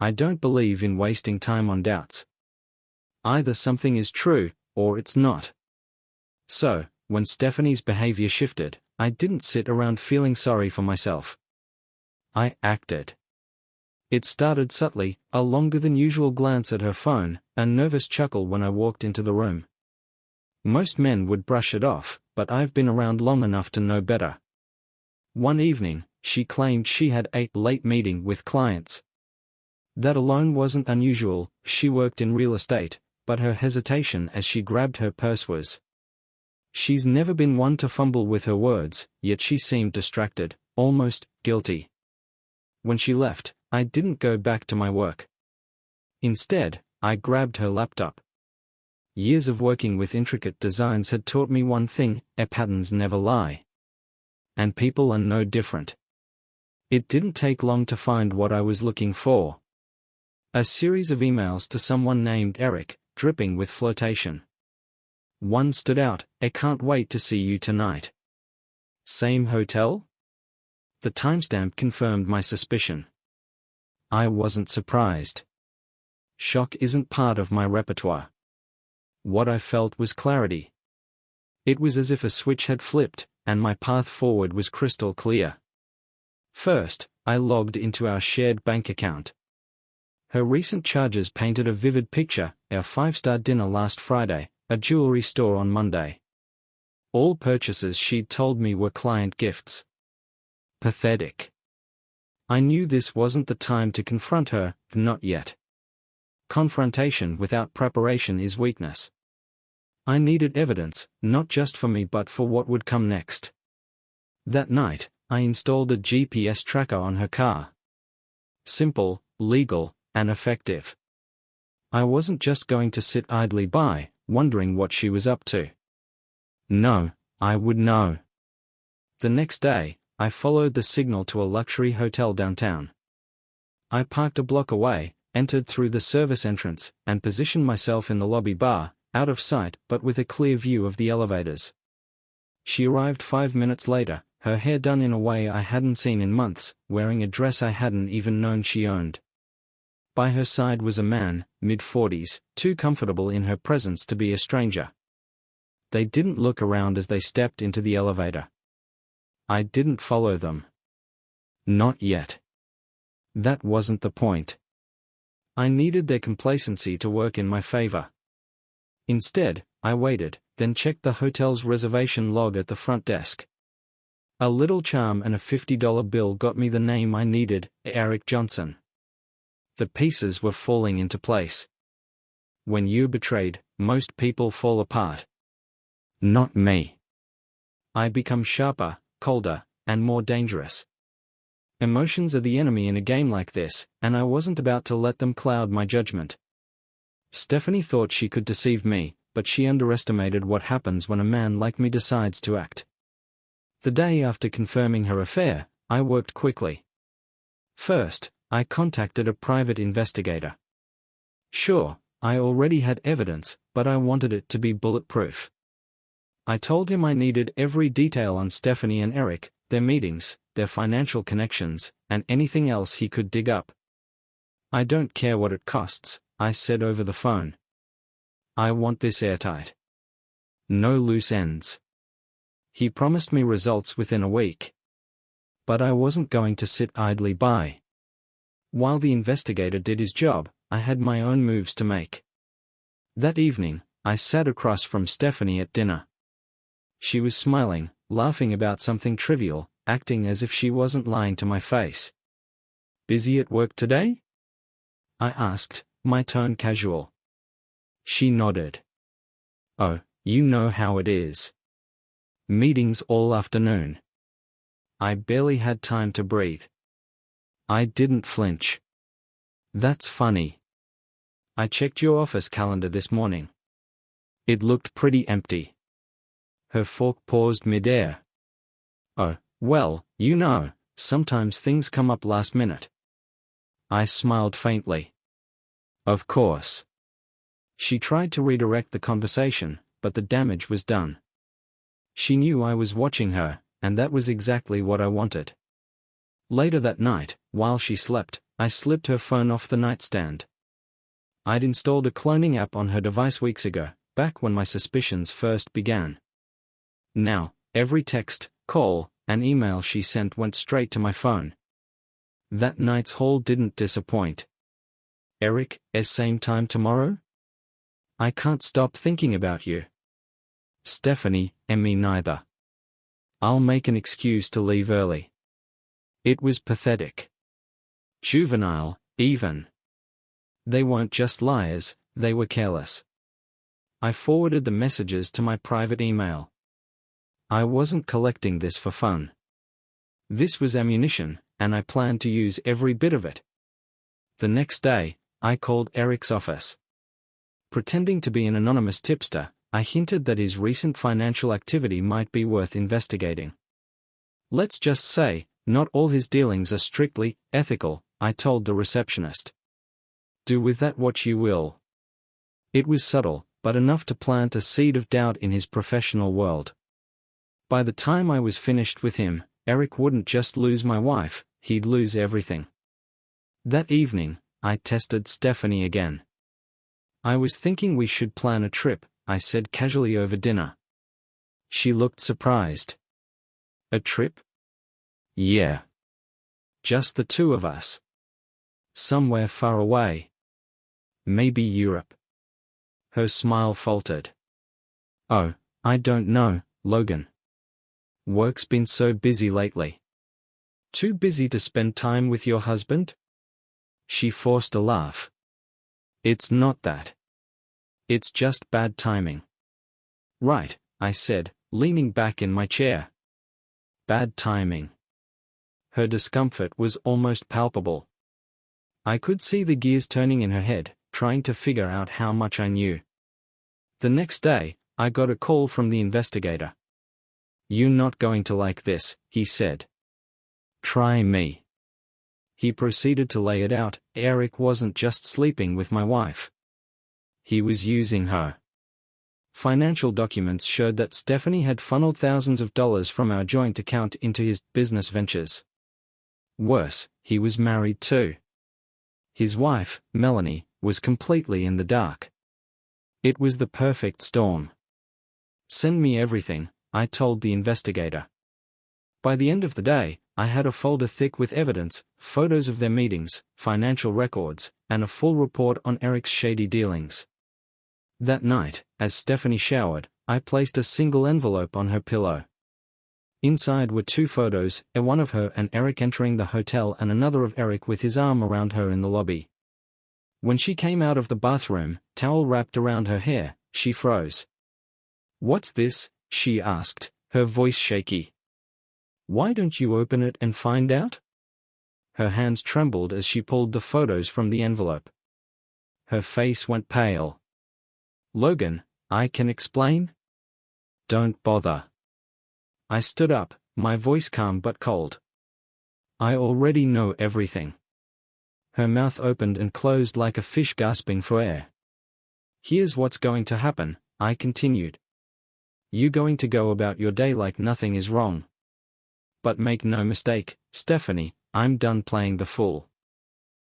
I don't believe in wasting time on doubts. Either something is true, or it's not. So, when Stephanie's behavior shifted, I didn't sit around feeling sorry for myself. I acted. It started subtly, a longer than usual glance at her phone, a nervous chuckle when I walked into the room. Most men would brush it off, but I've been around long enough to know better. One evening, she claimed she had a late meeting with clients. That alone wasn't unusual, she worked in real estate, but her hesitation as she grabbed her purse was. She's never been one to fumble with her words, yet she seemed distracted, almost guilty. When she left, I didn't go back to my work. Instead, I grabbed her laptop. Years of working with intricate designs had taught me one thing: patterns never lie. And people are no different. It didn't take long to find what I was looking for. A series of emails to someone named Eric, dripping with flirtation. One stood out: "I can't wait to see you tonight." Same hotel? The timestamp confirmed my suspicion. I wasn't surprised. Shock isn't part of my repertoire. What I felt was clarity. It was as if a switch had flipped, and my path forward was crystal clear. First, I logged into our shared bank account. Her recent charges painted a vivid picture: our 5-star dinner last Friday, a jewelry store on Monday. All purchases she'd told me were client gifts. Pathetic. I knew this wasn't the time to confront her, not yet. Confrontation without preparation is weakness. I needed evidence, not just for me but for what would come next. That night, I installed a GPS tracker on her car. Simple, legal, and effective. I wasn't just going to sit idly by, wondering what she was up to. No, I would know. The next day, I followed the signal to a luxury hotel downtown. I parked a block away, entered through the service entrance, and positioned myself in the lobby bar, out of sight but with a clear view of the elevators. She arrived 5 minutes later, her hair done in a way I hadn't seen in months, wearing a dress I hadn't even known she owned. By her side was a man, mid-40s, too comfortable in her presence to be a stranger. They didn't look around as they stepped into the elevator. I didn't follow them. Not yet. That wasn't the point. I needed their complacency to work in my favor. Instead, I waited, then checked the hotel's reservation log at the front desk. A little charm and a $50 bill got me the name I needed: Eric Johnson. The pieces were falling into place. When you're betrayed, most people fall apart. Not me. I become sharper, colder, and more dangerous. Emotions are the enemy in a game like this, and I wasn't about to let them cloud my judgment. Stephanie thought she could deceive me, but she underestimated what happens when a man like me decides to act. The day after confirming her affair, I worked quickly. First, I contacted a private investigator. Sure, I already had evidence, but I wanted it to be bulletproof. I told him I needed every detail on Stephanie and Eric, their meetings, their financial connections, and anything else he could dig up. "I don't care what it costs," I said over the phone. "I want this airtight. No loose ends." He promised me results within a week. But I wasn't going to sit idly by. While the investigator did his job, I had my own moves to make. That evening, I sat across from Stephanie at dinner. She was smiling, laughing about something trivial, acting as if she wasn't lying to my face. "Busy at work today?" I asked, my tone casual. She nodded. "Oh, you know how it is. Meetings all afternoon." I barely had time to breathe. I didn't flinch. "That's funny. I checked your office calendar this morning. It looked pretty empty." Her fork paused mid-air. "Oh, well, you know, sometimes things come up last minute." I smiled faintly. "Of course." She tried to redirect the conversation, but the damage was done. She knew I was watching her, and that was exactly what I wanted. Later that night, while she slept, I slipped her phone off the nightstand. I'd installed a cloning app on her device weeks ago, back when my suspicions first began. Now, every text, call, and email she sent went straight to my phone. That night's haul didn't disappoint. Eric, same time tomorrow? I can't stop thinking about you. Stephanie, and me neither. I'll make an excuse to leave early. It was pathetic. Juvenile, even. They weren't just liars, they were careless. I forwarded the messages to my private email. I wasn't collecting this for fun. This was ammunition, and I planned to use every bit of it. The next day, I called Eric's office. Pretending to be an anonymous tipster, I hinted that his recent financial activity might be worth investigating. Let's just say, not all his dealings are strictly ethical, I told the receptionist. Do with that what you will. It was subtle, but enough to plant a seed of doubt in his professional world. By the time I was finished with him, Eric wouldn't just lose my wife, he'd lose everything. That evening, I tested Stephanie again. I was thinking we should plan a trip, I said casually over dinner. She looked surprised. A trip? Yeah. Just the two of us. Somewhere far away. Maybe Europe. Her smile faltered. Oh, I don't know, Logan. Work's been so busy lately. Too busy to spend time with your husband? She forced a laugh. It's not that. It's just bad timing. Right, I said, leaning back in my chair. Bad timing. Her discomfort was almost palpable. I could see the gears turning in her head, trying to figure out how much I knew. The next day, I got a call from the investigator. You're not going to like this, he said. Try me. He proceeded to lay it out. Eric wasn't just sleeping with my wife. He was using her. Financial documents showed that Stephanie had funneled thousands of dollars from our joint account into his business ventures. Worse, he was married too. His wife, Melanie, was completely in the dark. It was the perfect storm. Send me everything, I told the investigator. By the end of the day, I had a folder thick with evidence, photos of their meetings, financial records, and a full report on Eric's shady dealings. That night, as Stephanie showered, I placed a single envelope on her pillow. Inside were two photos, one of her and Eric entering the hotel and another of Eric with his arm around her in the lobby. When she came out of the bathroom, towel wrapped around her hair, she froze. What's this? She asked, her voice shaky. Why don't you open it and find out? Her hands trembled as she pulled the photos from the envelope. Her face went pale. Logan, I can explain? Don't bother. I stood up, my voice calm but cold. I already know everything. Her mouth opened and closed like a fish gasping for air. Here's what's going to happen, I continued. You're going to go about your day like nothing is wrong. But make no mistake, Stephanie, I'm done playing the fool.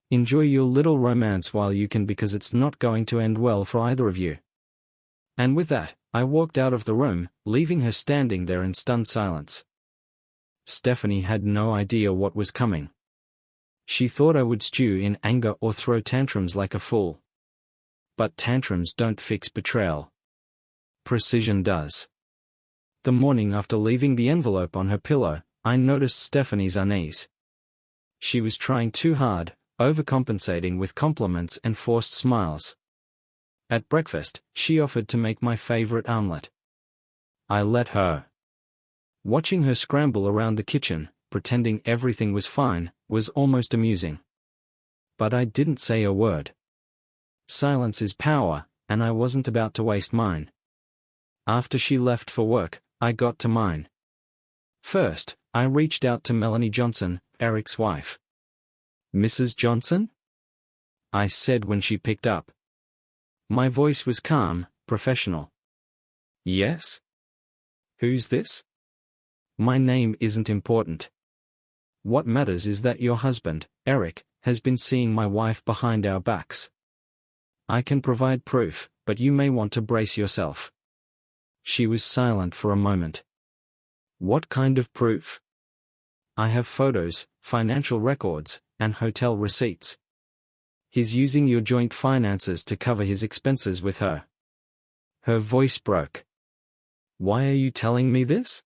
Enjoy your little romance while you can, because it's not going to end well for either of you. And with that, I walked out of the room, leaving her standing there in stunned silence. Stephanie had no idea what was coming. She thought I would stew in anger or throw tantrums like a fool. But tantrums don't fix betrayal. Precision does. The morning after leaving the envelope on her pillow, I noticed Stephanie's unease. She was trying too hard, overcompensating with compliments and forced smiles. At breakfast, she offered to make my favorite omelette. I let her. Watching her scramble around the kitchen, pretending everything was fine, was almost amusing. But I didn't say a word. Silence is power, and I wasn't about to waste mine. After she left for work, I got to mine. First, I reached out to Melanie Johnson, Eric's wife. Mrs. Johnson? I said when she picked up. My voice was calm, professional. Yes? Who's this? My name isn't important. What matters is that your husband, Eric, has been seeing my wife behind our backs. I can provide proof, but you may want to brace yourself." She was silent for a moment. "What kind of proof?" "I have photos, financial records, and hotel receipts. He's using your joint finances to cover his expenses with her." Her voice broke. "Why are you telling me this?"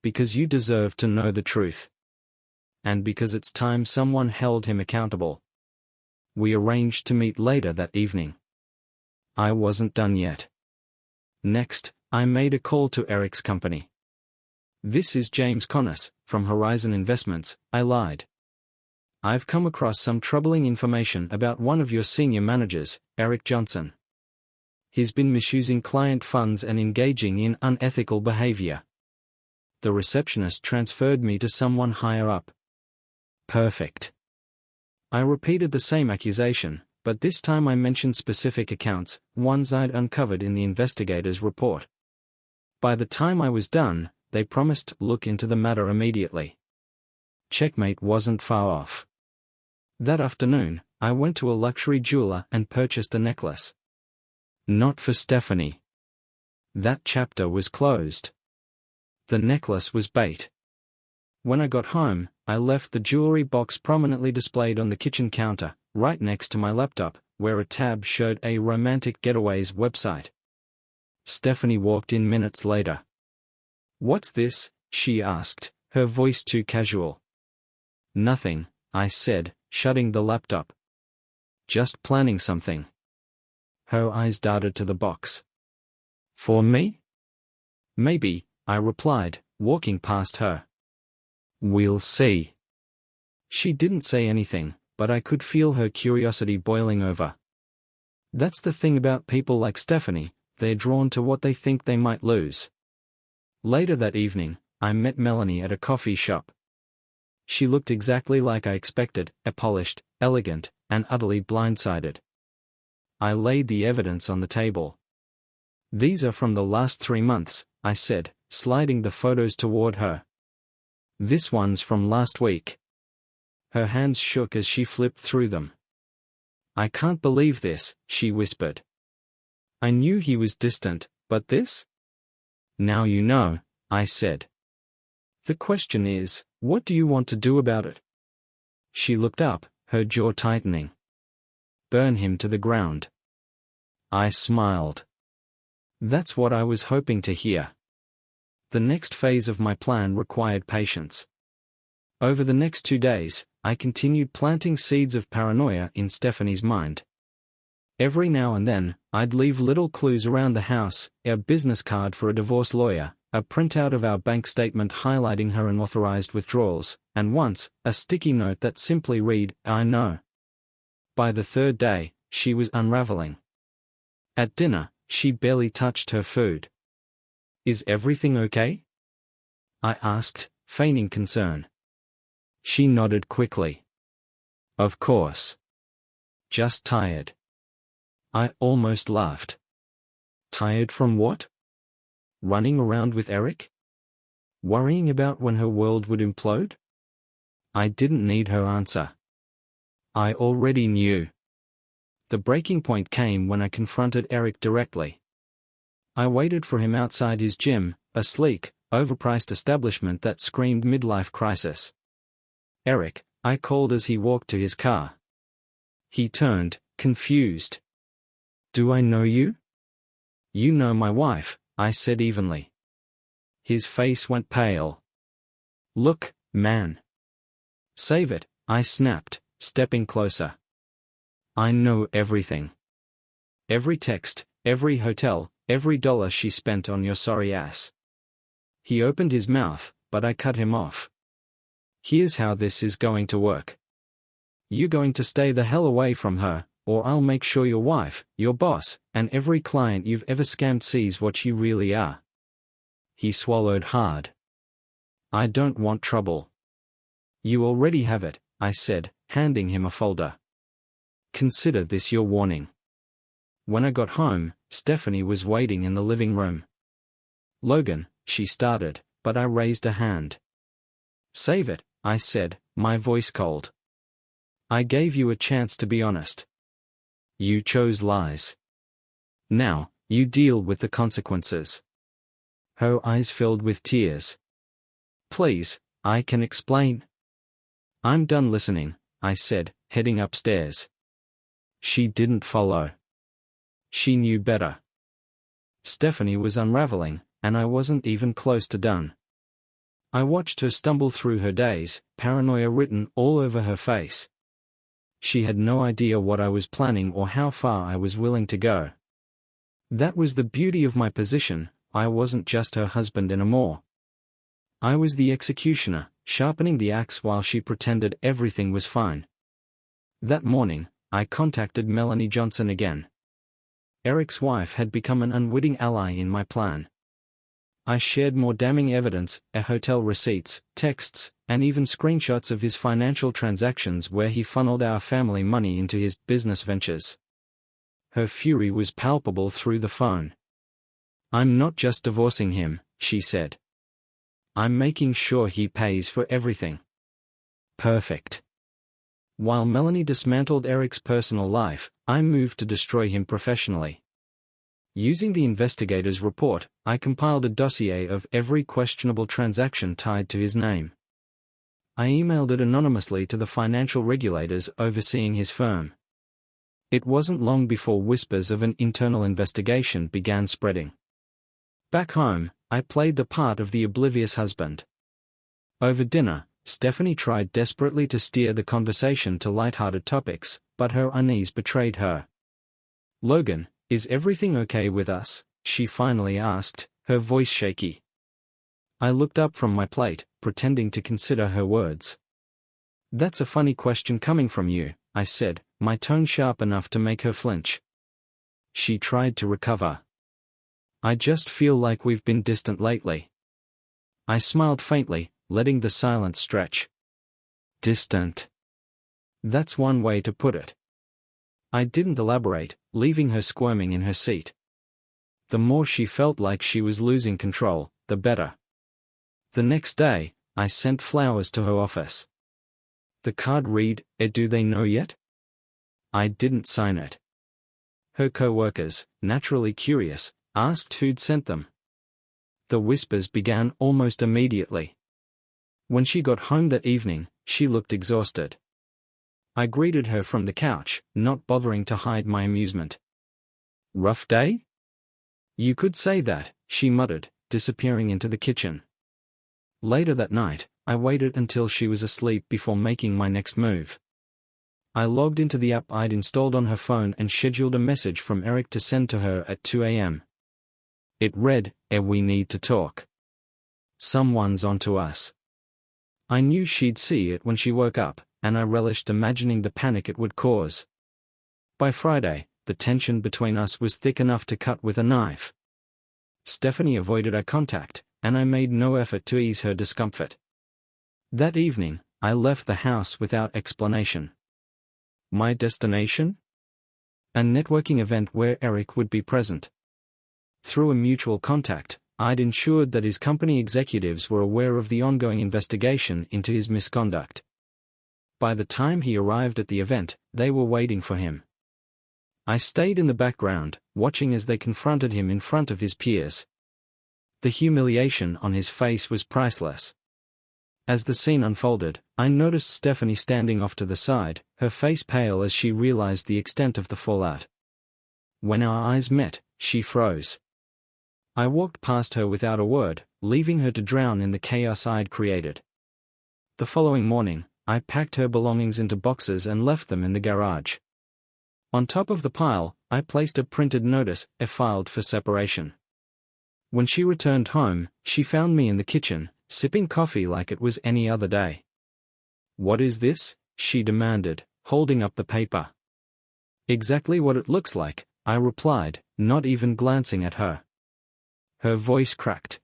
"Because you deserve to know the truth. And because it's time someone held him accountable." We arranged to meet later that evening. I wasn't done yet. Next, I made a call to Eric's company. "This is James Connis, from Horizon Investments," I lied. "I've come across some troubling information about one of your senior managers, Eric Johnson. He's been misusing client funds and engaging in unethical behavior." The receptionist transferred me to someone higher up. Perfect. I repeated the same accusation, but this time I mentioned specific accounts, ones I'd uncovered in the investigator's report. By the time I was done, they promised to look into the matter immediately. Checkmate wasn't far off. That afternoon, I went to a luxury jeweler and purchased a necklace. Not for Stephanie. That chapter was closed. The necklace was bait. When I got home, I left the jewelry box prominently displayed on the kitchen counter, right next to my laptop, where a tab showed a Romantic Getaways website. Stephanie walked in minutes later. "What's this?" she asked, her voice too casual. "Nothing," I said, shutting the laptop. "Just planning something." Her eyes darted to the box. "For me?" "Maybe," I replied, walking past her. "We'll see." She didn't say anything, but I could feel her curiosity boiling over. That's the thing about people like Stephanie, they're drawn to what they think they might lose. Later that evening, I met Melanie at a coffee shop. She looked exactly like I expected, polished, elegant, and utterly blindsided. I laid the evidence on the table. "These are from the last 3 months," I said, sliding the photos toward her. "This one's from last week." Her hands shook as she flipped through them. "I can't believe this," she whispered. "I knew he was distant, but this?" "Now you know," I said. "The question is, what do you want to do about it?" She looked up, her jaw tightening. "Burn him to the ground." I smiled. That's what I was hoping to hear. The next phase of my plan required patience. Over the next 2 days, I continued planting seeds of paranoia in Stephanie's mind. Every now and then, I'd leave little clues around the house, a business card for a divorce lawyer, a printout of our bank statement highlighting her unauthorized withdrawals, and once, a sticky note that simply read, "I know." By the 3rd day, she was unraveling. At dinner, she barely touched her food. "Is everything okay?" I asked, feigning concern. She nodded quickly. "Of course. Just tired." I almost laughed. Tired from what? Running around with Eric? Worrying about when her world would implode? I didn't need her answer. I already knew. The breaking point came when I confronted Eric directly. I waited for him outside his gym, a sleek, overpriced establishment that screamed midlife crisis. "Eric," I called as he walked to his car. He turned, confused. "Do I know you?" "You know my wife," I said evenly. His face went pale. "Look, man." "Save it," I snapped, stepping closer. "I know everything. Every text, every hotel, every dollar she spent on your sorry ass." He opened his mouth, but I cut him off. "Here's how this is going to work. You're going to stay the hell away from her, or I'll make sure your wife, your boss, and every client you've ever scammed sees what you really are." He swallowed hard. "I don't want trouble." "You already have it," I said, handing him a folder. "Consider this your warning." When I got home, Stephanie was waiting in the living room. "Logan," she started, but I raised a hand. "Save it," I said, my voice cold. I gave you a chance to be honest. You chose lies. Now, you deal with the consequences. Her eyes filled with tears. Please, I can explain. I'm done listening, I said, heading upstairs. She didn't follow. She knew better. Stephanie was unraveling, and I wasn't even close to done. I watched her stumble through her days, paranoia written all over her face. She had no idea what I was planning or how far I was willing to go. That was the beauty of my position. I wasn't just her husband anymore. I was the executioner, sharpening the axe while she pretended everything was fine. That morning, I contacted Melanie Johnson again. Eric's wife had become an unwitting ally in my plan. I shared more damning evidence, hotel receipts, texts, and even screenshots of his financial transactions where he funneled our family money into his business ventures. Her fury was palpable through the phone. I'm not just divorcing him, she said. I'm making sure he pays for everything. Perfect. While Melanie dismantled Eric's personal life, I moved to destroy him professionally. Using the investigator's report, I compiled a dossier of every questionable transaction tied to his name. I emailed it anonymously to the financial regulators overseeing his firm. It wasn't long before whispers of an internal investigation began spreading. Back home, I played the part of the oblivious husband. Over dinner, Stephanie tried desperately to steer the conversation to light-hearted topics, but her unease betrayed her. Logan, is everything okay with us? She finally asked, her voice shaky. I looked up from my plate, pretending to consider her words. That's a funny question coming from you, I said, my tone sharp enough to make her flinch. She tried to recover. I just feel like we've been distant lately. I smiled faintly, letting the silence stretch. Distant. That's one way to put it. I didn't elaborate, leaving her squirming in her seat. The more she felt like she was losing control, the better. The next day, I sent flowers to her office. The card read, "Do they know yet?" I didn't sign it. Her co-workers, naturally curious, asked who'd sent them. The whispers began almost immediately. When she got home that evening, she looked exhausted. I greeted her from the couch, not bothering to hide my amusement. Rough day? You could say that, she muttered, disappearing into the kitchen. Later that night, I waited until she was asleep before making my next move. I logged into the app I'd installed on her phone and scheduled a message from Eric to send to her at 2 a.m. It read, "We need to talk. Someone's onto us." I knew she'd see it when she woke up, and I relished imagining the panic it would cause. By Friday, the tension between us was thick enough to cut with a knife. Stephanie avoided eye contact, and I made no effort to ease her discomfort. That evening, I left the house without explanation. My destination? A networking event where Eric would be present. Through a mutual contact, I'd ensured that his company executives were aware of the ongoing investigation into his misconduct. By the time he arrived at the event, they were waiting for him. I stayed in the background, watching as they confronted him in front of his peers. The humiliation on his face was priceless. As the scene unfolded, I noticed Stephanie standing off to the side, her face pale as she realized the extent of the fallout. When our eyes met, she froze. I walked past her without a word, leaving her to drown in the chaos I'd created. The following morning, I packed her belongings into boxes and left them in the garage. On top of the pile, I placed a printed notice, filed for separation. When she returned home, she found me in the kitchen, sipping coffee like it was any other day. "What is this?" she demanded, holding up the paper. "Exactly what it looks like," I replied, not even glancing at her. Her voice cracked.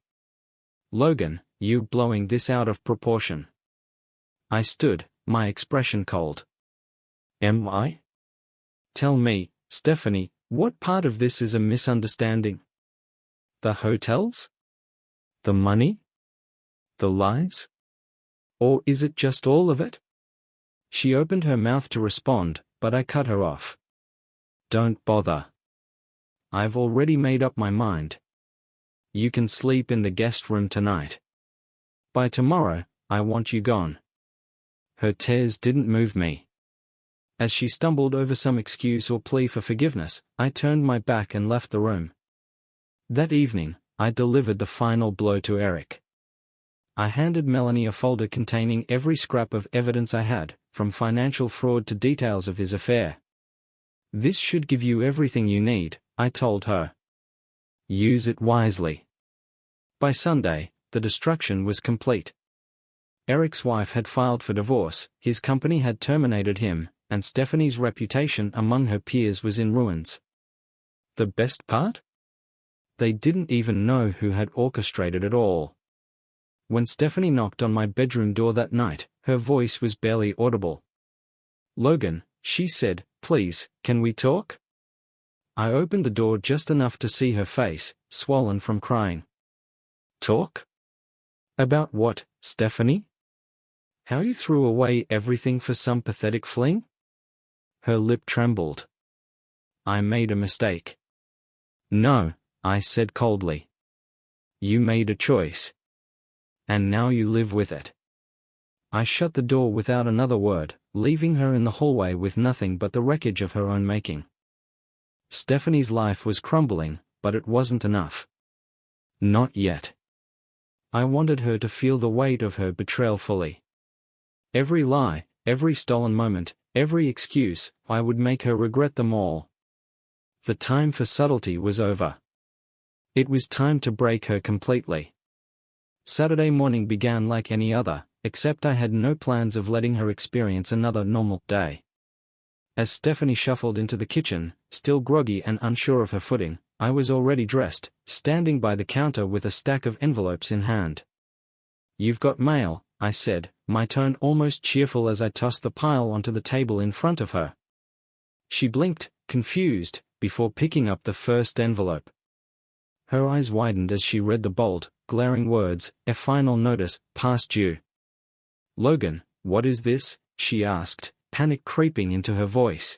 "Logan, you're blowing this out of proportion." I stood, my expression cold. "Am I? Tell me, Stephanie, what part of this is a misunderstanding? The hotels? The money? The lies? Or is it just all of it?" She opened her mouth to respond, but I cut her off. Don't bother. I've already made up my mind. You can sleep in the guest room tonight. By tomorrow, I want you gone. Her tears didn't move me. As she stumbled over some excuse or plea for forgiveness, I turned my back and left the room. That evening, I delivered the final blow to Eric. I handed Melanie a folder containing every scrap of evidence I had, from financial fraud to details of his affair. This should give you everything you need, I told her. Use it wisely. By Sunday, the destruction was complete. Eric's wife had filed for divorce, his company had terminated him, and Stephanie's reputation among her peers was in ruins. The best part? They didn't even know who had orchestrated it all. When Stephanie knocked on my bedroom door that night, her voice was barely audible. Logan, she said, please, can we talk? I opened the door just enough to see her face, swollen from crying. Talk? About what, Stephanie? How you threw away everything for some pathetic fling? Her lip trembled. I made a mistake. No, I said coldly. You made a choice. And now you live with it. I shut the door without another word, leaving her in the hallway with nothing but the wreckage of her own making. Stephanie's life was crumbling, but it wasn't enough. Not yet. I wanted her to feel the weight of her betrayal fully. Every lie, every stolen moment, every excuse, I would make her regret them all. The time for subtlety was over. It was time to break her completely. Saturday morning began like any other, except I had no plans of letting her experience another normal day. As Stephanie shuffled into the kitchen, still groggy and unsure of her footing, I was already dressed, standing by the counter with a stack of envelopes in hand. You've got mail, I said, my tone almost cheerful as I tossed the pile onto the table in front of her. She blinked, confused, before picking up the first envelope. Her eyes widened as she read the bold, glaring words, a final notice, past due. Logan, what is this? She asked, panic creeping into her voice.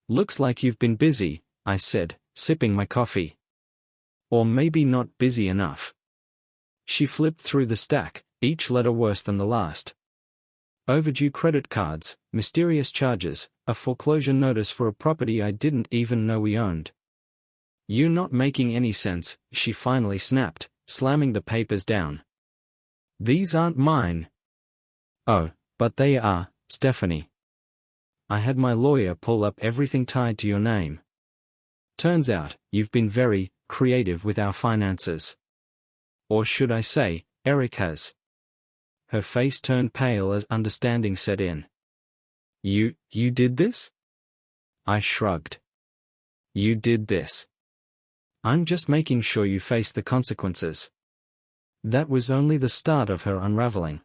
Looks like you've been busy, I said, sipping my coffee. Or maybe not busy enough. She flipped through the stack, each letter worse than the last. Overdue credit cards, mysterious charges, a foreclosure notice for a property I didn't even know we owned. You're not making any sense, she finally snapped, slamming the papers down. These aren't mine. Oh, but they are, Stephanie. I had my lawyer pull up everything tied to your name. Turns out, you've been very creative with our finances. Or should I say, Eric has. Her face turned pale as understanding set in. You did this? I shrugged. You did this. I'm just making sure you face the consequences. That was only the start of her unraveling.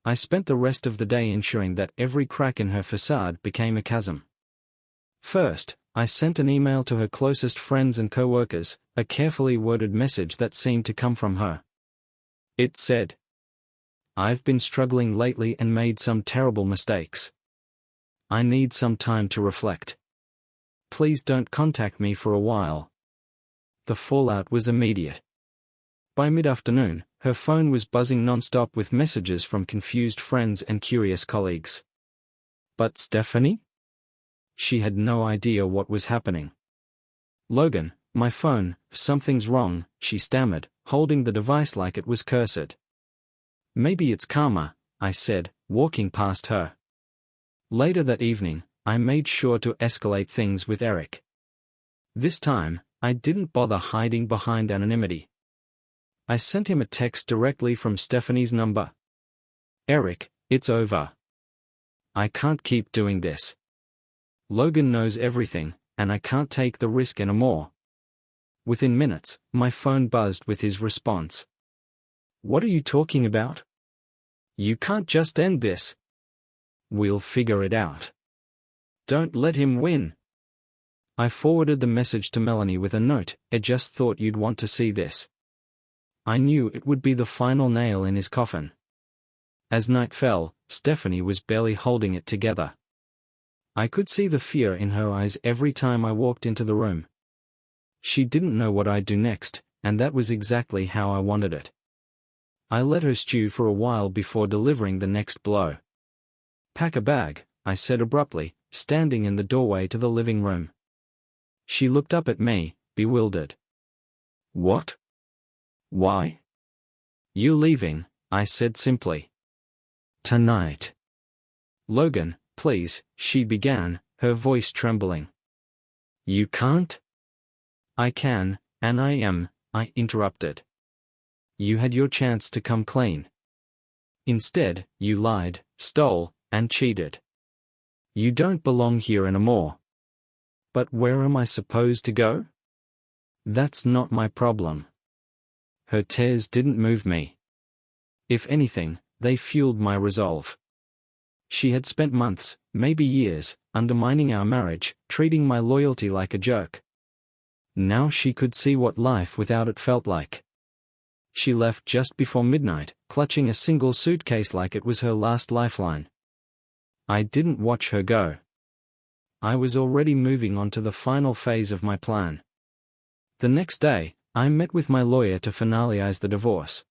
I spent the rest of the day ensuring that every crack in her facade became a chasm. First, I sent an email to her closest friends and co-workers, a carefully worded message that seemed to come from her. It said, I've been struggling lately and made some terrible mistakes. I need some time to reflect. Please don't contact me for a while. The fallout was immediate. By mid-afternoon, her phone was buzzing non-stop with messages from confused friends and curious colleagues. But Stephanie? She had no idea what was happening. Logan, my phone, something's wrong, she stammered, holding the device like it was cursed. Maybe it's karma, I said, walking past her. Later that evening, I made sure to escalate things with Eric. This time, I didn't bother hiding behind anonymity. I sent him a text directly from Stephanie's number. Eric, it's over. I can't keep doing this. Logan knows everything, and I can't take the risk anymore. Within minutes, my phone buzzed with his response. What are you talking about? You can't just end this. We'll figure it out. Don't let him win. I forwarded the message to Melanie with a note, I just thought you'd want to see this. I knew it would be the final nail in his coffin. As night fell, Stephanie was barely holding it together. I could see the fear in her eyes every time I walked into the room. She didn't know what I'd do next, and that was exactly how I wanted it. I let her stew for a while before delivering the next blow. "Pack a bag," I said abruptly, standing in the doorway to the living room. She looked up at me, bewildered. "What? Why?" "You leaving," I said simply. "Tonight." "Logan, please," she began, her voice trembling. "You can't?" "I can, and I am," I interrupted. "You had your chance to come clean. Instead, you lied, stole, and cheated. You don't belong here anymore." "But where am I supposed to go?" "That's not my problem." Her tears didn't move me. If anything, they fueled my resolve. She had spent months, maybe years, undermining our marriage, treating my loyalty like a joke. Now she could see what life without it felt like. She left just before midnight, clutching a single suitcase like it was her last lifeline. I didn't watch her go. I was already moving on to the final phase of my plan. The next day, I met with my lawyer to finalize the divorce.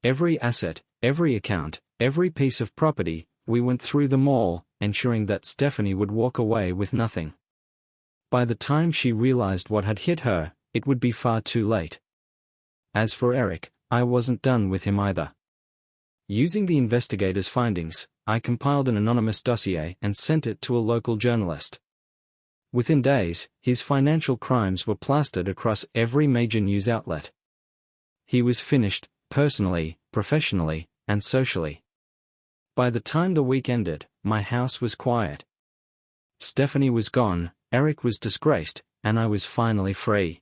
Every asset, every account, every piece of property, we went through them all, ensuring that Stephanie would walk away with nothing. By the time she realized what had hit her, it would be far too late. As for Eric, I wasn't done with him either. Using the investigators' findings, I compiled an anonymous dossier and sent it to a local journalist. Within days, his financial crimes were plastered across every major news outlet. He was finished, personally, professionally, and socially. By the time the week ended, my house was quiet. Stephanie was gone, Eric was disgraced, and I was finally free.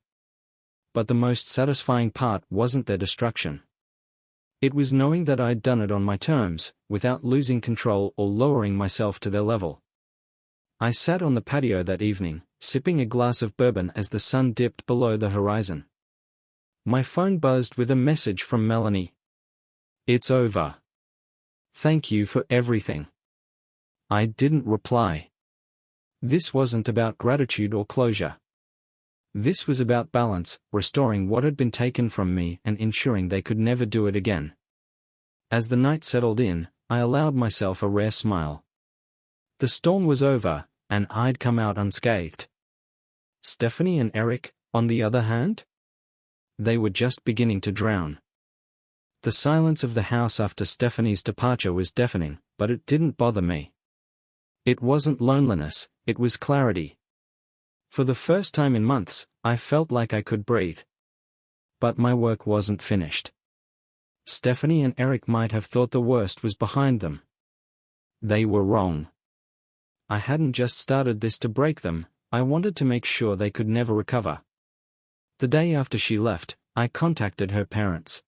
But the most satisfying part wasn't their destruction. It was knowing that I'd done it on my terms, without losing control or lowering myself to their level. I sat on the patio that evening, sipping a glass of bourbon as the sun dipped below the horizon. My phone buzzed with a message from Melanie. "It's over. Thank you for everything." I didn't reply. This wasn't about gratitude or closure. This was about balance, restoring what had been taken from me and ensuring they could never do it again. As the night settled in, I allowed myself a rare smile. The storm was over, and I'd come out unscathed. Stephanie and Eric, on the other hand? They were just beginning to drown. The silence of the house after Stephanie's departure was deafening, but it didn't bother me. It wasn't loneliness, it was clarity. For the first time in months, I felt like I could breathe. But my work wasn't finished. Stephanie and Eric might have thought the worst was behind them. They were wrong. I hadn't just started this to break them, I wanted to make sure they could never recover. The day after she left, I contacted her parents.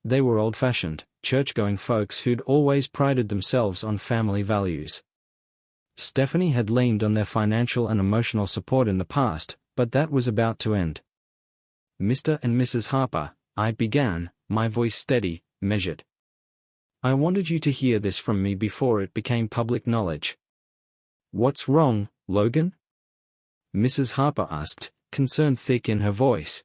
They were old-fashioned, church-going folks who'd always prided themselves on family values. Stephanie had leaned on their financial and emotional support in the past, but that was about to end. "Mr. and Mrs. Harper," I began, my voice steady, measured. "I wanted you to hear this from me before it became public knowledge." "What's wrong, Logan?" Mrs. Harper asked, concern thick in her voice.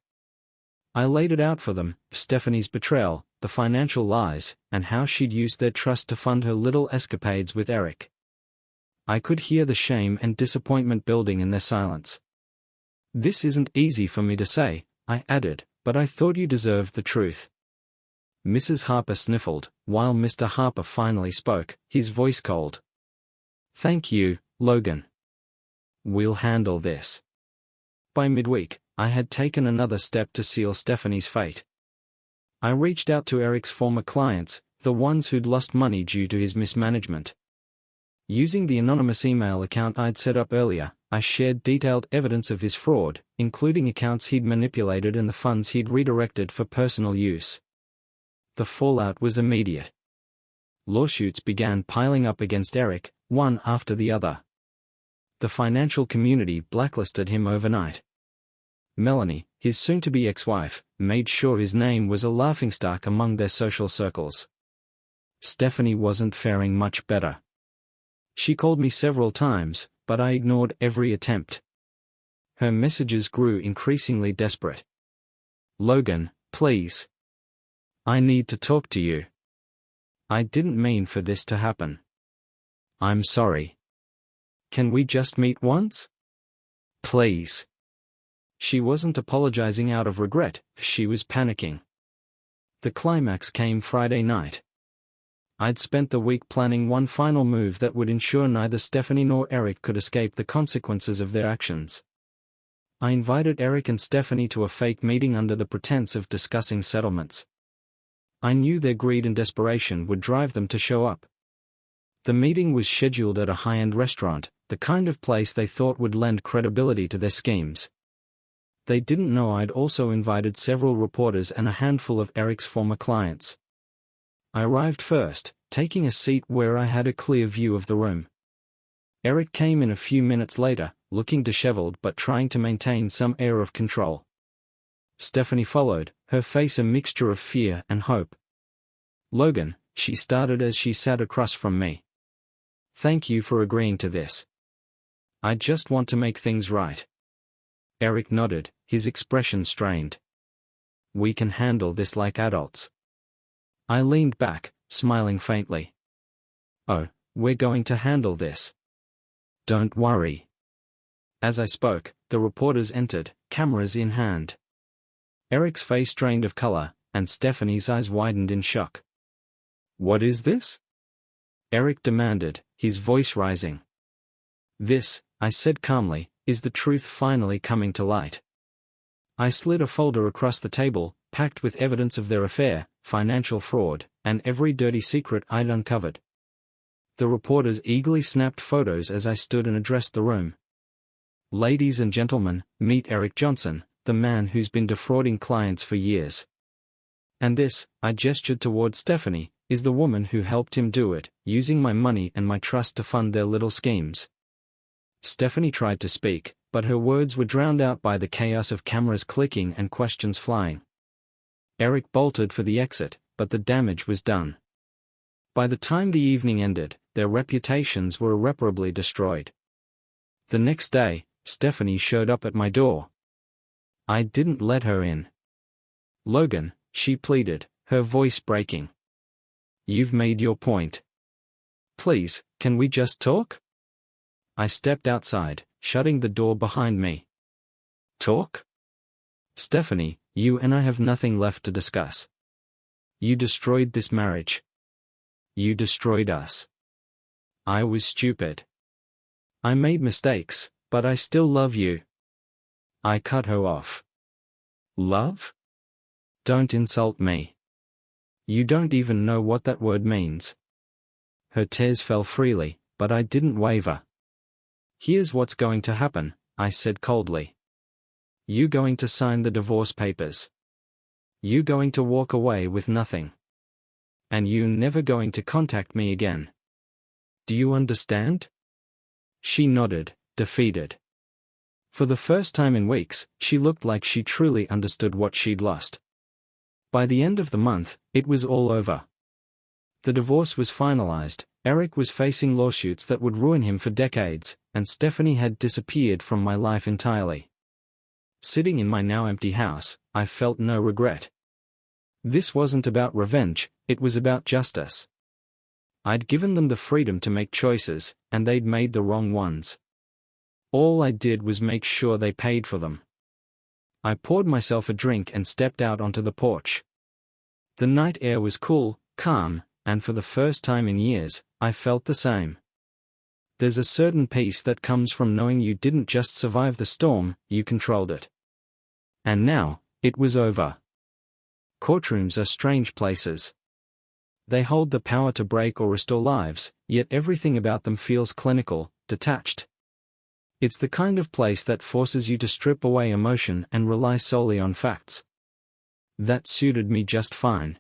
I laid it out for them, Stephanie's betrayal, the financial lies, and how she'd used their trust to fund her little escapades with Eric. I could hear the shame and disappointment building in their silence. "This isn't easy for me to say," I added, "but I thought you deserved the truth." Mrs. Harper sniffled, while Mr. Harper finally spoke, his voice cold. "Thank you, Logan. We'll handle this." By midweek, I had taken another step to seal Stephanie's fate. I reached out to Eric's former clients, the ones who'd lost money due to his mismanagement. Using the anonymous email account I'd set up earlier, I shared detailed evidence of his fraud, including accounts he'd manipulated and the funds he'd redirected for personal use. The fallout was immediate. Lawsuits began piling up against Eric, one after the other. The financial community blacklisted him overnight. Melanie, his soon-to-be ex-wife, made sure his name was a laughingstock among their social circles. Stephanie wasn't faring much better. She called me several times, but I ignored every attempt. Her messages grew increasingly desperate. "Logan, please. I need to talk to you. I didn't mean for this to happen. I'm sorry. Can we just meet once? Please." She wasn't apologizing out of regret, she was panicking. The climax came Friday night. I'd spent the week planning one final move that would ensure neither Stephanie nor Eric could escape the consequences of their actions. I invited Eric and Stephanie to a fake meeting under the pretense of discussing settlements. I knew their greed and desperation would drive them to show up. The meeting was scheduled at a high-end restaurant, the kind of place they thought would lend credibility to their schemes. They didn't know I'd also invited several reporters and a handful of Eric's former clients. I arrived first, taking a seat where I had a clear view of the room. Eric came in a few minutes later, looking disheveled but trying to maintain some air of control. Stephanie followed, her face a mixture of fear and hope. "Logan," she started as she sat across from me. "Thank you for agreeing to this. I just want to make things right." Eric nodded, his expression strained. "We can handle this like adults." I leaned back, smiling faintly. "Oh, we're going to handle this. Don't worry." As I spoke, the reporters entered, cameras in hand. Eric's face drained of color, and Stephanie's eyes widened in shock. "What is this?" Eric demanded, his voice rising. "This," I said calmly, "is the truth finally coming to light." I slid a folder across the table, packed with evidence of their affair, financial fraud, and every dirty secret I'd uncovered. The reporters eagerly snapped photos as I stood and addressed the room. "Ladies and gentlemen, meet Eric Johnson, the man who's been defrauding clients for years. And this," I gestured towards Stephanie, "is the woman who helped him do it, using my money and my trust to fund their little schemes." Stephanie tried to speak, but her words were drowned out by the chaos of cameras clicking and questions flying. Eric bolted for the exit, but the damage was done. By the time the evening ended, their reputations were irreparably destroyed. The next day, Stephanie showed up at my door. I didn't let her in. "Logan," she pleaded, her voice breaking. "You've made your point. Please, can we just talk?" I stepped outside, shutting the door behind me. "Talk? Stephanie, you and I have nothing left to discuss. You destroyed this marriage. You destroyed us. I was stupid. I made mistakes, but I still love you." I cut her off. "Love? Don't insult me. You don't even know what that word means." Her tears fell freely, but I didn't waver. "Here's what's going to happen," I said coldly. "You going to sign the divorce papers. You going to walk away with nothing. And you never going to contact me again. Do you understand?" She nodded, defeated. For the first time in weeks, she looked like she truly understood what she'd lost. By the end of the month, it was all over. The divorce was finalized, Eric was facing lawsuits that would ruin him for decades, and Stephanie had disappeared from my life entirely. Sitting in my now empty house, I felt no regret. This wasn't about revenge, it was about justice. I'd given them the freedom to make choices, and they'd made the wrong ones. All I did was make sure they paid for them. I poured myself a drink and stepped out onto the porch. The night air was cool, calm, and for the first time in years, I felt the same. There's a certain peace that comes from knowing you didn't just survive the storm, you controlled it. And now, it was over. Courtrooms are strange places. They hold the power to break or restore lives, yet everything about them feels clinical, detached. It's the kind of place that forces you to strip away emotion and rely solely on facts. That suited me just fine.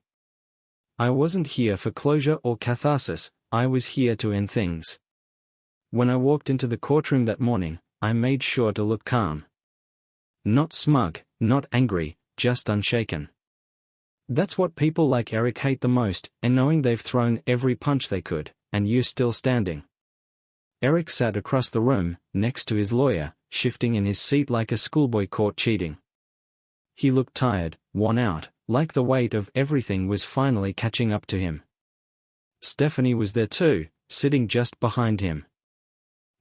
I wasn't here for closure or catharsis, I was here to end things. When I walked into the courtroom that morning, I made sure to look calm. Not smug, not angry, just unshaken. That's what people like Eric hate the most, and knowing they've thrown every punch they could, and you're still standing. Eric sat across the room, next to his lawyer, shifting in his seat like a schoolboy caught cheating. He looked tired, worn out, like the weight of everything was finally catching up to him. Stephanie was there too, sitting just behind him.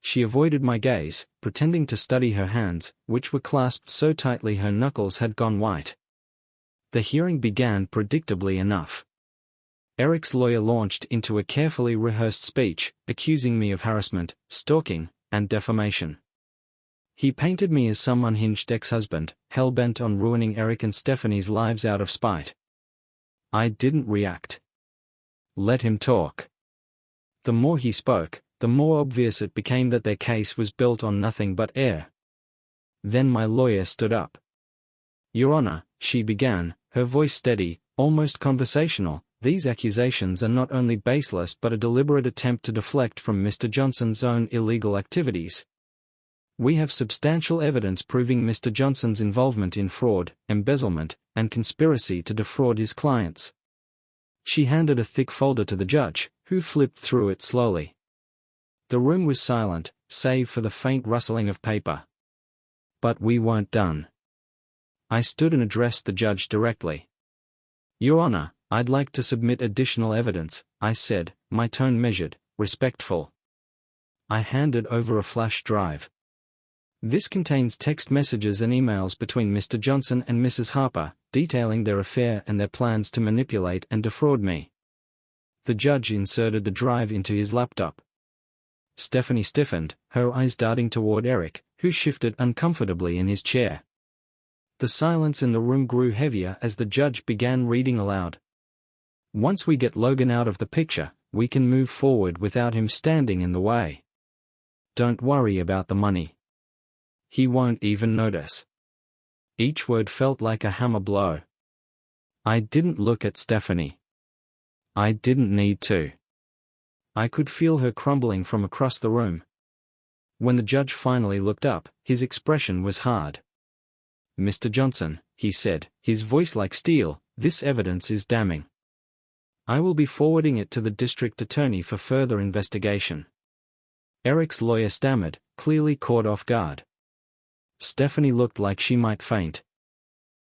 She avoided my gaze, pretending to study her hands, which were clasped so tightly her knuckles had gone white. The hearing began predictably enough. Eric's lawyer launched into a carefully rehearsed speech, accusing me of harassment, stalking, and defamation. He painted me as some unhinged ex-husband, hell-bent on ruining Eric and Stephanie's lives out of spite. I didn't react. Let him talk. The more he spoke, the more obvious it became that their case was built on nothing but air. Then my lawyer stood up. "Your Honor," she began, her voice steady, almost conversational, "these accusations are not only baseless but a deliberate attempt to deflect from Mr. Johnson's own illegal activities. We have substantial evidence proving Mr. Johnson's involvement in fraud, embezzlement, and conspiracy to defraud his clients." She handed a thick folder to the judge, who flipped through it slowly. The room was silent, save for the faint rustling of paper. But we weren't done. I stood and addressed the judge directly. "Your Honor, I'd like to submit additional evidence," I said, my tone measured, respectful. I handed over a flash drive. "This contains text messages and emails between Mr. Johnson and Mrs. Harper, detailing their affair and their plans to manipulate and defraud me." The judge inserted the drive into his laptop. Stephanie stiffened, her eyes darting toward Eric, who shifted uncomfortably in his chair. The silence in the room grew heavier as the judge began reading aloud. "Once we get Logan out of the picture, we can move forward without him standing in the way. Don't worry about the money. He won't even notice." Each word felt like a hammer blow. I didn't look at Stephanie. I didn't need to. I could feel her crumbling from across the room. When the judge finally looked up, his expression was hard. "Mr. Johnson," he said, his voice like steel, "this evidence is damning. I will be forwarding it to the district attorney for further investigation." Eric's lawyer stammered, clearly caught off guard. Stephanie looked like she might faint.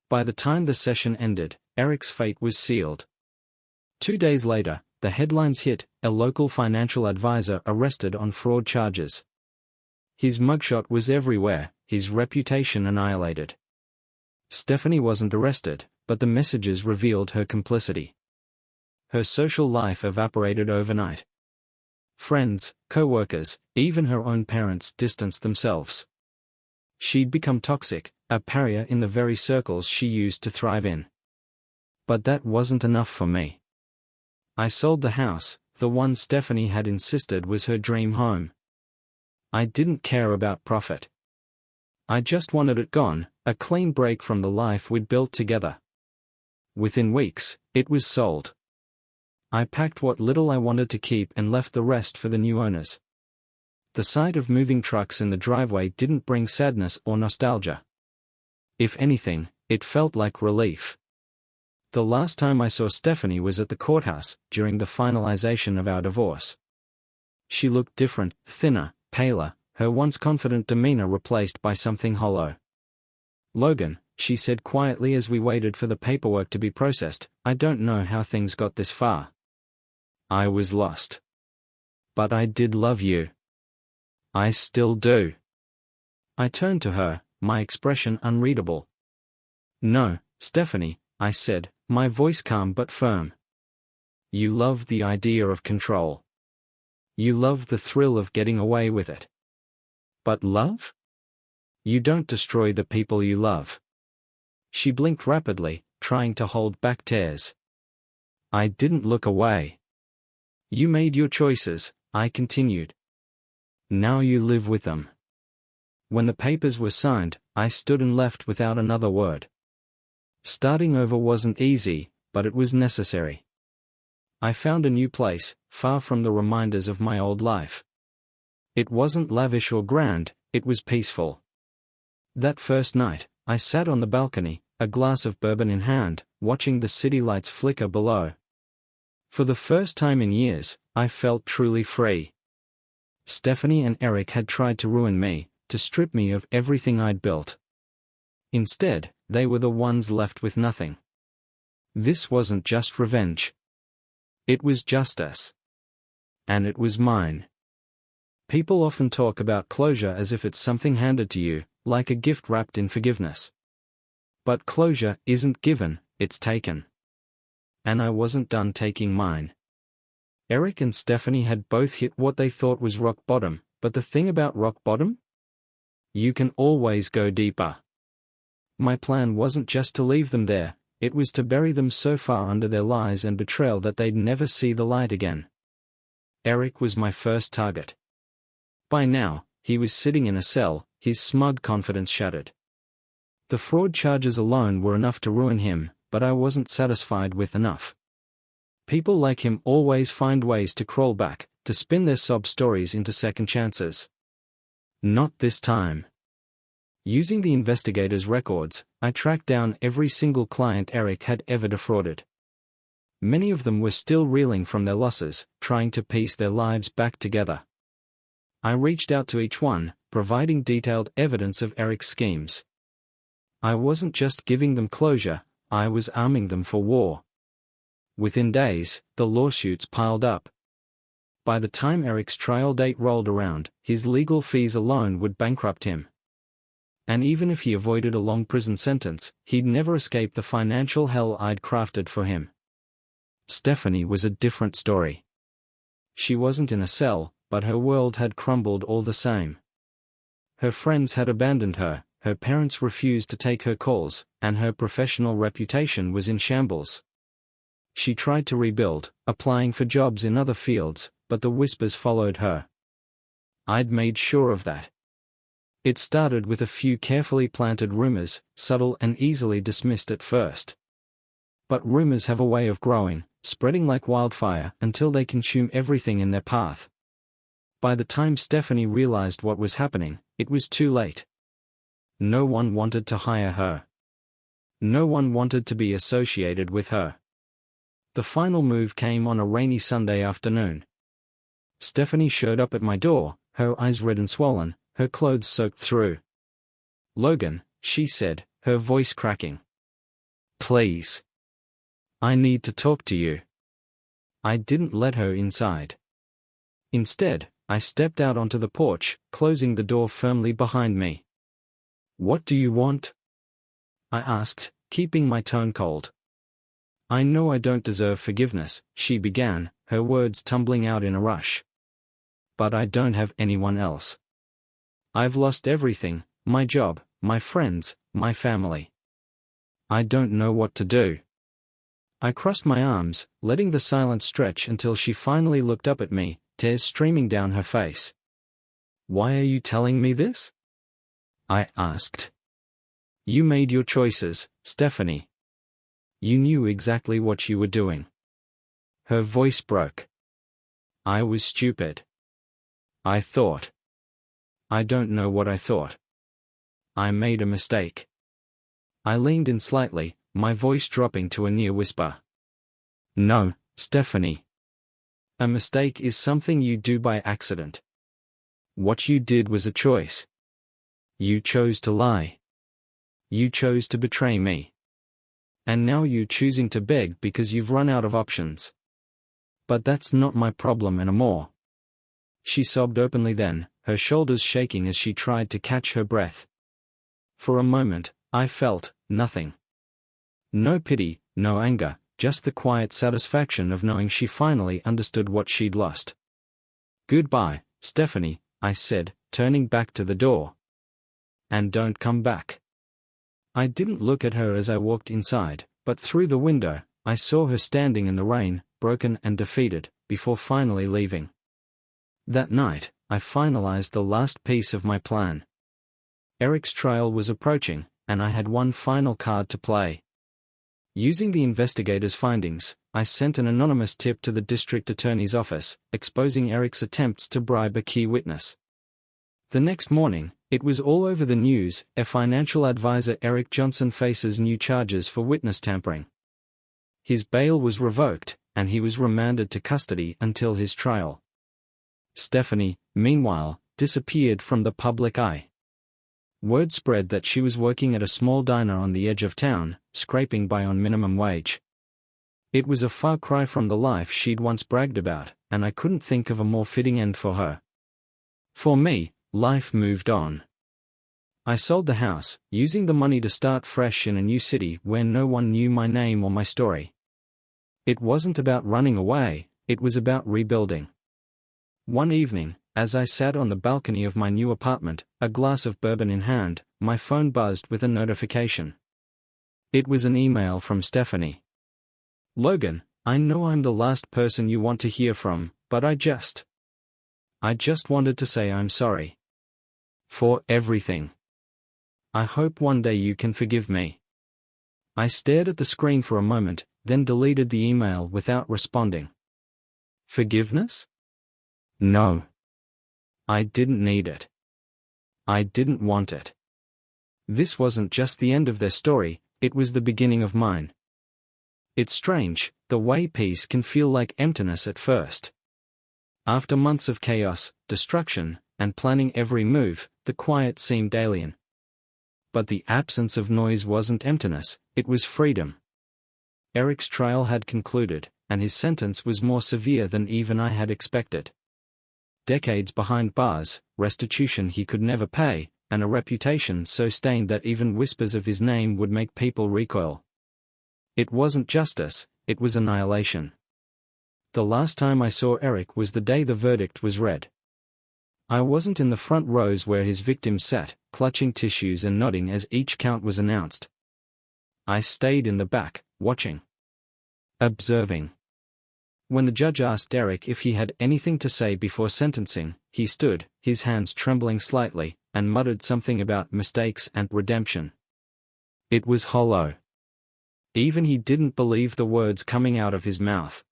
By the time the session ended, Eric's fate was sealed. 2 days later, the headlines hit, a local financial advisor arrested on fraud charges. His mugshot was everywhere, his reputation annihilated. Stephanie wasn't arrested, but the messages revealed her complicity. Her social life evaporated overnight. Friends, co-workers, even her own parents distanced themselves. She'd become toxic, a pariah in the very circles she used to thrive in. But that wasn't enough for me. I sold the house, the one Stephanie had insisted was her dream home. I didn't care about profit. I just wanted it gone, a clean break from the life we'd built together. Within weeks, it was sold. I packed what little I wanted to keep and left the rest for the new owners. The sight of moving trucks in the driveway didn't bring sadness or nostalgia. If anything, it felt like relief. The last time I saw Stephanie was at the courthouse, during the finalization of our divorce. She looked different, thinner, paler, her once confident demeanor replaced by something hollow. "Logan," she said quietly as we waited for the paperwork to be processed, "I don't know how things got this far. I was lost. But I did love you. I still do." I turned to her, my expression unreadable. "No, Stephanie," I said, my voice calm but firm. "You love the idea of control. You love the thrill of getting away with it. But love? You don't destroy the people you love." She blinked rapidly, trying to hold back tears. I didn't look away. "You made your choices," I continued. "Now you live with them." When the papers were signed, I stood and left without another word. Starting over wasn't easy, but it was necessary. I found a new place, far from the reminders of my old life. It wasn't lavish or grand, it was peaceful. That first night, I sat on the balcony, a glass of bourbon in hand, watching the city lights flicker below. For the first time in years, I felt truly free. Stephanie and Eric had tried to ruin me, to strip me of everything I'd built. Instead, they were the ones left with nothing. This wasn't just revenge. It was justice. And it was mine. People often talk about closure as if it's something handed to you, like a gift wrapped in forgiveness. But closure isn't given, it's taken. And I wasn't done taking mine. Eric and Stephanie had both hit what they thought was rock bottom, but the thing about rock bottom? You can always go deeper. My plan wasn't just to leave them there, it was to bury them so far under their lies and betrayal that they'd never see the light again. Eric was my first target. By now, he was sitting in a cell, his smug confidence shattered. The fraud charges alone were enough to ruin him, but I wasn't satisfied with enough. People like him always find ways to crawl back, to spin their sob stories into second chances. Not this time. Using the investigators' records, I tracked down every single client Eric had ever defrauded. Many of them were still reeling from their losses, trying to piece their lives back together. I reached out to each one, providing detailed evidence of Eric's schemes. I wasn't just giving them closure, I was arming them for war. Within days, the lawsuits piled up. By the time Eric's trial date rolled around, his legal fees alone would bankrupt him. And even if he avoided a long prison sentence, he'd never escape the financial hell I'd crafted for him. Stephanie was a different story. She wasn't in a cell, but her world had crumbled all the same. Her friends had abandoned her, her parents refused to take her calls, and her professional reputation was in shambles. She tried to rebuild, applying for jobs in other fields, but the whispers followed her. I'd made sure of that. It started with a few carefully planted rumors, subtle and easily dismissed at first. But rumors have a way of growing, spreading like wildfire until they consume everything in their path. By the time Stephanie realized what was happening, it was too late. No one wanted to hire her. No one wanted to be associated with her. The final move came on a rainy Sunday afternoon. Stephanie showed up at my door, her eyes red and swollen, her clothes soaked through. "Logan," she said, her voice cracking. "Please. I need to talk to you." I didn't let her inside. Instead, I stepped out onto the porch, closing the door firmly behind me. "What do you want?" I asked, keeping my tone cold. "I know I don't deserve forgiveness," she began, her words tumbling out in a rush. "But I don't have anyone else. I've lost everything, my job, my friends, my family. I don't know what to do." I crossed my arms, letting the silence stretch until she finally looked up at me, tears streaming down her face. "Why are you telling me this?" I asked. "You made your choices, Stephanie. You knew exactly what you were doing." Her voice broke. "I was stupid. I thought. I don't know what I thought. I made a mistake." I leaned in slightly, my voice dropping to a near whisper. "No, Stephanie. A mistake is something you do by accident. What you did was a choice. You chose to lie. You chose to betray me. And now you're choosing to beg because you've run out of options. But that's not my problem anymore." She sobbed openly then, her shoulders shaking as she tried to catch her breath. For a moment, I felt nothing. No pity, no anger, just the quiet satisfaction of knowing she finally understood what she'd lost. "Goodbye, Stephanie," I said, turning back to the door. "And don't come back." I didn't look at her as I walked inside, but through the window, I saw her standing in the rain, broken and defeated, before finally leaving. That night, I finalized the last piece of my plan. Eric's trial was approaching, and I had one final card to play. Using the investigators' findings, I sent an anonymous tip to the district attorney's office, exposing Eric's attempts to bribe a key witness. The next morning, it was all over the news. A financial advisor, Eric Johnson, faces new charges for witness tampering. His bail was revoked, and he was remanded to custody until his trial. Stephanie, meanwhile, disappeared from the public eye. Word spread that she was working at a small diner on the edge of town, scraping by on minimum wage. It was a far cry from the life she'd once bragged about, and I couldn't think of a more fitting end for her. For me, life moved on. I sold the house, using the money to start fresh in a new city where no one knew my name or my story. It wasn't about running away, it was about rebuilding. One evening, as I sat on the balcony of my new apartment, a glass of bourbon in hand, my phone buzzed with a notification. It was an email from Stephanie. "Logan, I know I'm the last person you want to hear from, but I just wanted to say I'm sorry. For everything. I hope one day you can forgive me." I stared at the screen for a moment, then deleted the email without responding. Forgiveness? No. I didn't need it. I didn't want it. This wasn't just the end of their story, it was the beginning of mine. It's strange, the way peace can feel like emptiness at first. After months of chaos, destruction, and planning every move, the quiet seemed alien. But the absence of noise wasn't emptiness, it was freedom. Eric's trial had concluded, and his sentence was more severe than even I had expected. Decades behind bars, restitution he could never pay, and a reputation so stained that even whispers of his name would make people recoil. It wasn't justice, it was annihilation. The last time I saw Eric was the day the verdict was read. I wasn't in the front rows where his victims sat, clutching tissues and nodding as each count was announced. I stayed in the back, watching. Observing. When the judge asked Eric if he had anything to say before sentencing, he stood, his hands trembling slightly, and muttered something about mistakes and redemption. It was hollow. Even he didn't believe the words coming out of his mouth.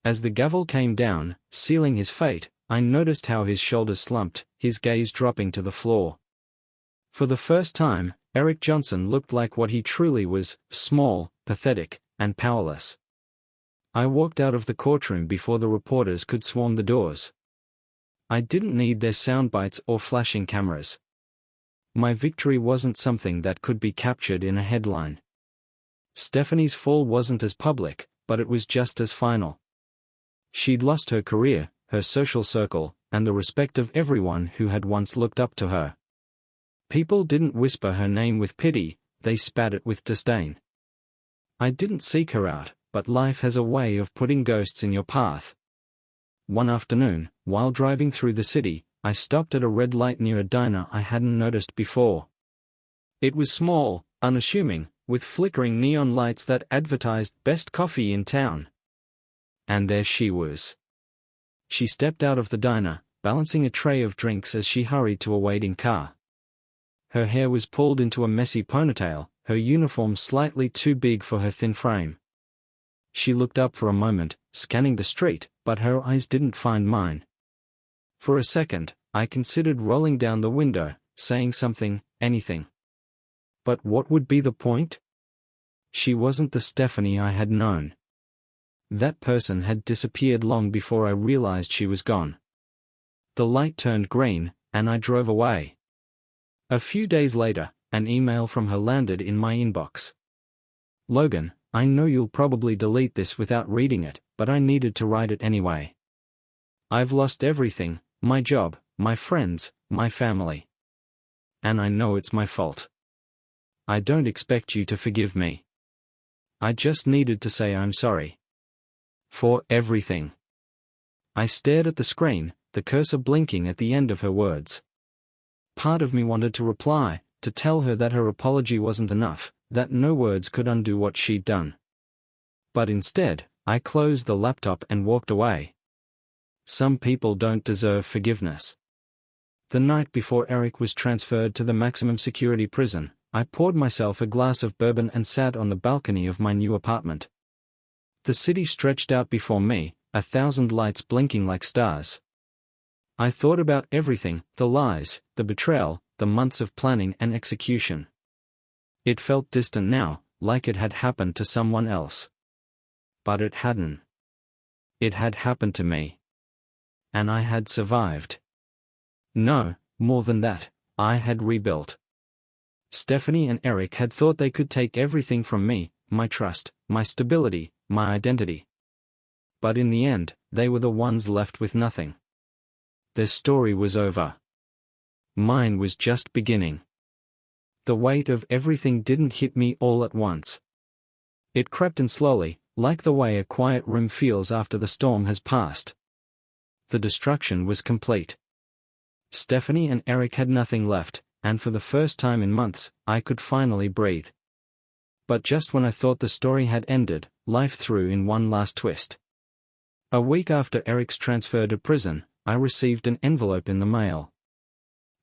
As the gavel came down, sealing his fate, I noticed how his shoulders slumped, his gaze dropping to the floor. For the first time, Eric Johnson looked like what he truly was, small, pathetic, and powerless. I walked out of the courtroom before the reporters could swarm the doors. I didn't need their sound bites or flashing cameras. My victory wasn't something that could be captured in a headline. Stephanie's fall wasn't as public, but it was just as final. She'd lost her career, her social circle, and the respect of everyone who had once looked up to her. People didn't whisper her name with pity, they spat it with disdain. I didn't seek her out, but life has a way of putting ghosts in your path. One afternoon, while driving through the city, I stopped at a red light near a diner I hadn't noticed before. It was small, unassuming, with flickering neon lights that advertised best coffee in town. And there she was. She stepped out of the diner, balancing a tray of drinks as she hurried to a waiting car. Her hair was pulled into a messy ponytail, her uniform slightly too big for her thin frame. She looked up for a moment, scanning the street, but her eyes didn't find mine. For a second, I considered rolling down the window, saying something, anything. But what would be the point? She wasn't the Stephanie I had known. That person had disappeared long before I realized she was gone. The light turned green, and I drove away. A few days later, an email from her landed in my inbox. "Logan, I know you'll probably delete this without reading it, but I needed to write it anyway. I've lost everything, my job, my friends, my family. And I know it's my fault. I don't expect you to forgive me. I just needed to say I'm sorry. For everything." I stared at the screen, the cursor blinking at the end of her words. Part of me wanted to reply, to tell her that her apology wasn't enough, that no words could undo what she'd done. But instead, I closed the laptop and walked away. Some people don't deserve forgiveness. The night before Eric was transferred to the maximum security prison, I poured myself a glass of bourbon and sat on the balcony of my new apartment. The city stretched out before me, 1,000 lights blinking like stars. I thought about everything, the lies, the betrayal, the months of planning and execution. It felt distant now, like it had happened to someone else. But it hadn't. It had happened to me. And I had survived. No, more than that, I had rebuilt. Stephanie and Eric had thought they could take everything from me, my trust, my stability, my identity. But in the end, they were the ones left with nothing. Their story was over. Mine was just beginning. The weight of everything didn't hit me all at once. It crept in slowly, like the way a quiet room feels after the storm has passed. The destruction was complete. Stephanie and Eric had nothing left, and for the first time in months, I could finally breathe. But just when I thought the story had ended, life threw in one last twist. A week after Eric's transfer to prison, I received an envelope in the mail.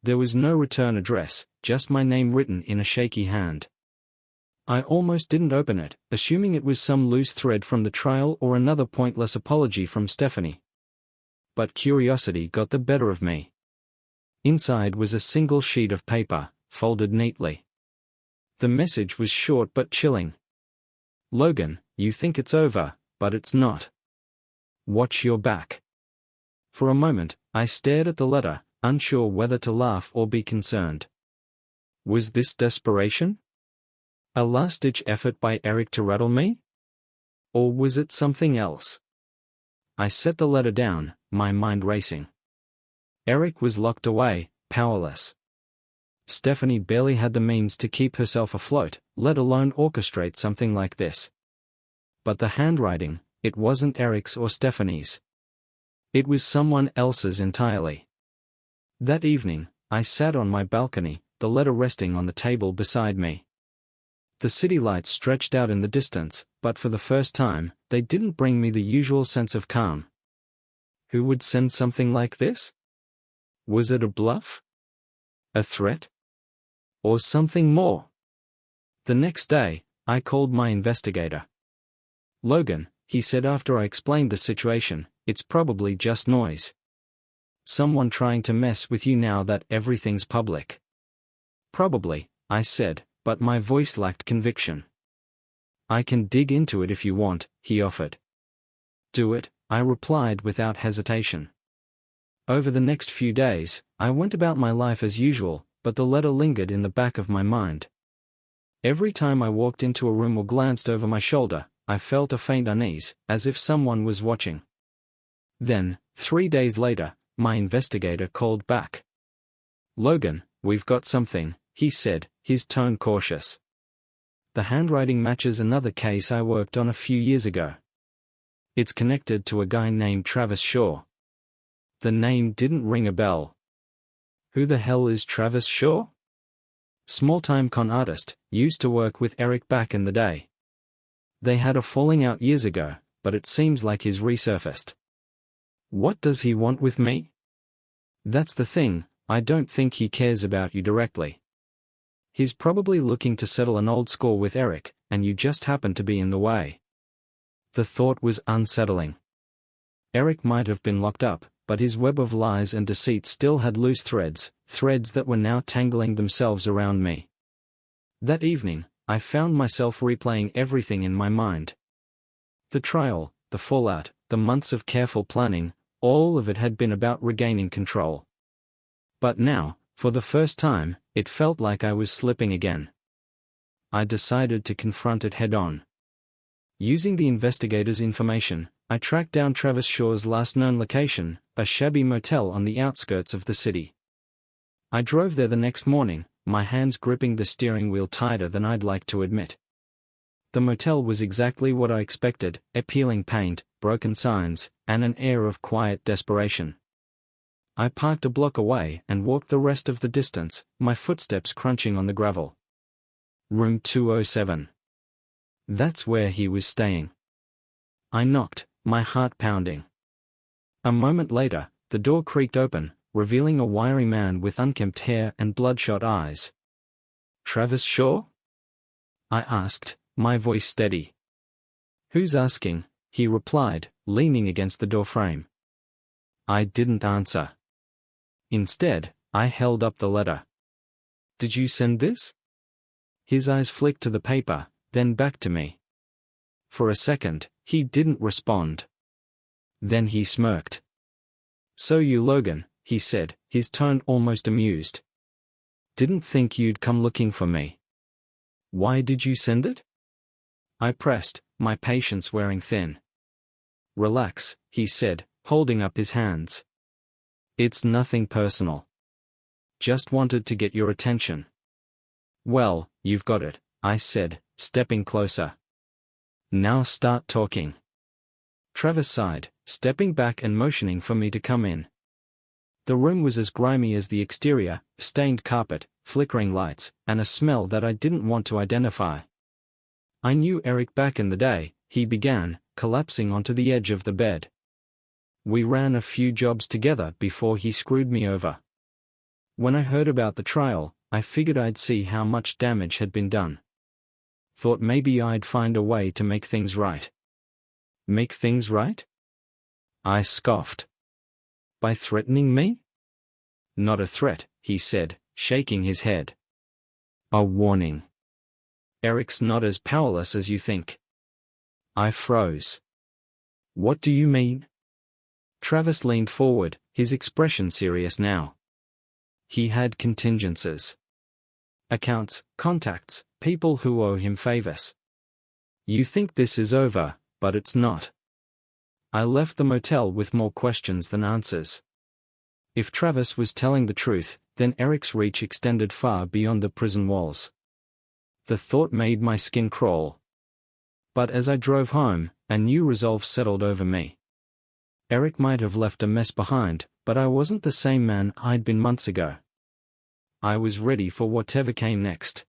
There was no return address, just my name written in a shaky hand. I almost didn't open it, assuming it was some loose thread from the trial or another pointless apology from Stephanie. But curiosity got the better of me. Inside was a single sheet of paper, folded neatly. The message was short but chilling. Logan, you think it's over, but it's not. Watch your back. For a moment, I stared at the letter, unsure whether to laugh or be concerned. Was this desperation? A last-ditch effort by Eric to rattle me? Or was it something else? I set the letter down, my mind racing. Eric was locked away, powerless. Stephanie barely had the means to keep herself afloat, let alone orchestrate something like this. But the handwriting, it wasn't Eric's or Stephanie's. It was someone else's entirely. That evening, I sat on my balcony, the letter resting on the table beside me. The city lights stretched out in the distance, but for the first time, they didn't bring me the usual sense of calm. Who would send something like this? Was it a bluff? A threat? Or something more? The next day, I called my investigator. Logan, he said after I explained the situation, it's probably just noise. Someone trying to mess with you now that everything's public. Probably, I said, but my voice lacked conviction. I can dig into it if you want, he offered. Do it, I replied without hesitation. Over the next few days, I went about my life as usual, but the letter lingered in the back of my mind. Every time I walked into a room or glanced over my shoulder, I felt a faint unease, as if someone was watching. Then, 3 days later, my investigator called back. Logan, we've got something, he said, his tone cautious. The handwriting matches another case I worked on a few years ago. It's connected to a guy named Travis Shaw. The name didn't ring a bell. Who the hell is Travis Shaw? Small-time con artist, used to work with Eric back in the day. They had a falling out years ago, but it seems like he's resurfaced. What does he want with me? That's the thing, I don't think he cares about you directly. He's probably looking to settle an old score with Eric, and you just happen to be in the way. The thought was unsettling. Eric might have been locked up, but his web of lies and deceit still had loose threads, threads that were now tangling themselves around me. That evening, I found myself replaying everything in my mind. The trial, the fallout, the months of careful planning, all of it had been about regaining control. But now, for the first time, it felt like I was slipping again. I decided to confront it head-on. Using the investigator's information, I tracked down Travis Shaw's last known location, a shabby motel on the outskirts of the city. I drove there the next morning, my hands gripping the steering wheel tighter than I'd like to admit. The motel was exactly what I expected, appealing paint, broken signs, and an air of quiet desperation. I parked a block away and walked the rest of the distance, my footsteps crunching on the gravel. Room 207. That's where he was staying. I knocked, my heart pounding. A moment later, the door creaked open, revealing a wiry man with unkempt hair and bloodshot eyes. Travis Shaw? I asked, my voice steady. Who's asking? He replied, leaning against the doorframe. I didn't answer. Instead, I held up the letter. Did you send this? His eyes flicked to the paper, then back to me. For a second, he didn't respond. Then he smirked. "So you Logan," he said, his tone almost amused. "Didn't think you'd come looking for me. Why did you send it?" I pressed, my patience wearing thin. "Relax," he said, holding up his hands. "It's nothing personal. Just wanted to get your attention." "Well, you've got it," I said, stepping closer. "Now start talking." Travis sighed, stepping back and motioning for me to come in. The room was as grimy as the exterior, stained carpet, flickering lights, and a smell that I didn't want to identify. "I knew Eric back in the day," he began, collapsing onto the edge of the bed. "We ran a few jobs together before he screwed me over. When I heard about the trial, I figured I'd see how much damage had been done. Thought maybe I'd find a way to make things right." "Make things right?" I scoffed. "By threatening me?" "Not a threat," he said, shaking his head. "A warning. Eric's not as powerless as you think." I froze. "What do you mean?" Travis leaned forward, his expression serious now. "He had contingencies. Accounts, contacts, people who owe him favors. You think this is over, but it's not." I left the motel with more questions than answers. If Travis was telling the truth, then Eric's reach extended far beyond the prison walls. The thought made my skin crawl. But as I drove home, a new resolve settled over me. Eric might have left a mess behind, but I wasn't the same man I'd been months ago. I was ready for whatever came next.